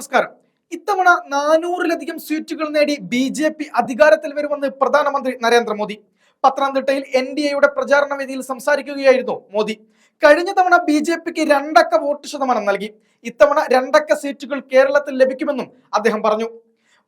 നമസ്കാരം. ഇത്തവണ 400-ലധികം സീറ്റുകൾ നേടി ബി.ജെ.പി. അധികാരത്തിൽ വരുമെന്ന് പ്രധാനമന്ത്രി നരേന്ദ്രമോദി. പത്തനംതിട്ടയിൽ എൻ.ഡി.എയുടെ പ്രചാരണ വേദിയിൽ സംസാരിക്കുകയായിരുന്നു മോദി. കഴിഞ്ഞ തവണ ബി.ജെ.പിക്ക് 2 വോട്ട് ശതമാനം നൽകി. ഇത്തവണ 2 സീറ്റുകൾ കേരളത്തിൽ ലഭിക്കുമെന്നും അദ്ദേഹം പറഞ്ഞു.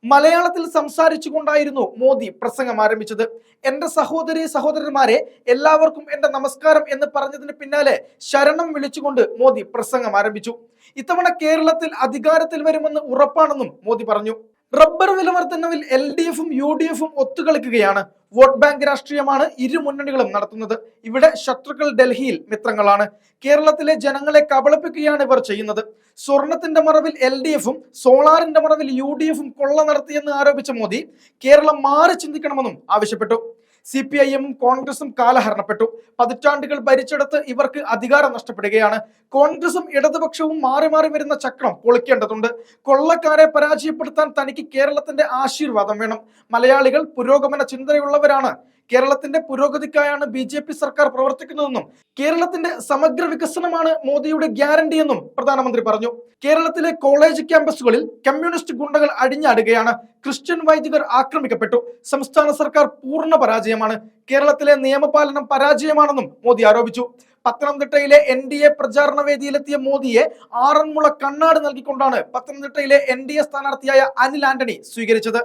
മലയാളത്തിൽ സംസാരിച്ചുകൊണ്ടായിരുന്നു മോദി പ്രസംഗം ആരംഭിച്ചത്. എന്റെ സഹോദരന്മാരെ, എല്ലാവർക്കും എന്റെ നമസ്കാരം എന്ന് പറഞ്ഞതിന് പിന്നാലെ ശരണം വിളിച്ചുകൊണ്ട് മോദി പ്രസംഗം ആരംഭിച്ചു. ഇത്തവണ കേരളത്തിൽ അധികാരത്തിൽ വരുമെന്ന് ഉറപ്പാണെന്നും മോദി പറഞ്ഞു. റബ്ബർ വില വർധനവിൽ LDFും UDFും ഒത്തുകളിക്കുകയാണ്. വോട്ട് ബാങ്ക് രാഷ്ട്രീയമാണ് ഇരു മുന്നണികളും നടത്തുന്നത്. ഇവിടെ ശത്രുക്കൾ ഡൽഹിയിൽ മിത്രങ്ങളാണ്. കേരളത്തിലെ ജനങ്ങളെ കബളിപ്പിക്കുകയാണ് ഇവർ ചെയ്യുന്നത്. സ്വർണത്തിന്റെ മറവിൽ LDFും സോളാറിന്റെ മറവിൽ UDFും കൊള്ള നടത്തിയെന്ന് ആരോപിച്ച മോദി കേരളം മാറി ചിന്തിക്കണമെന്നും ആവശ്യപ്പെട്ടു. CPIM-ഉം കോൺഗ്രസും കാലഹരണപ്പെട്ടു. പതിറ്റാണ്ടുകൾ ഭരിച്ചെടുത്ത് ഇവർക്ക് അധികാരം നഷ്ടപ്പെടുകയാണ്. കോൺഗ്രസും ഇടതുപക്ഷവും മാറി മാറി വരുന്ന ചക്രം പൊളിക്കേണ്ടതുണ്ട്. കൊള്ളക്കാരെ പരാജയപ്പെടുത്താൻ തനിക്ക് കേരളത്തിന്റെ ആശീർവാദം വേണം. മലയാളികൾ പുരോഗമന ചിന്തയുള്ളവരാണ്. കേരളത്തിന്റെ പുരോഗതിക്കായാണ് BJP സർക്കാർ പ്രവർത്തിക്കുന്നതെന്നും കേരളത്തിന്റെ സമഗ്ര വികസനമാണ് മോദിയുടെ ഗ്യാരണ്ടി എന്നും പ്രധാനമന്ത്രി പറഞ്ഞു. കേരളത്തിലെ കോളേജ് ക്യാമ്പസുകളിൽ കമ്മ്യൂണിസ്റ്റ് ഗുണ്ടകൾ അഴിഞ്ഞാടുകയാണ്. ക്രിസ്ത്യൻ വൈദികർ ആക്രമിക്കപ്പെട്ടു. സംസ്ഥാന സർക്കാർ പൂർണ്ണ പരാജയമാണ്. കേരളത്തിലെ നിയമപാലനം പരാജയമാണെന്നും മോദി ആരോപിച്ചു. പത്തനംതിട്ടയിലെ NDA പ്രചാരണ വേദിയിലെത്തിയ മോദിയെ ആറന്മുള കണ്ണാട് നൽകിക്കൊണ്ടാണ് പത്തനംതിട്ടയിലെ NDA സ്ഥാനാർത്ഥിയായ അനിൽ ആന്റണി സ്വീകരിച്ചത്.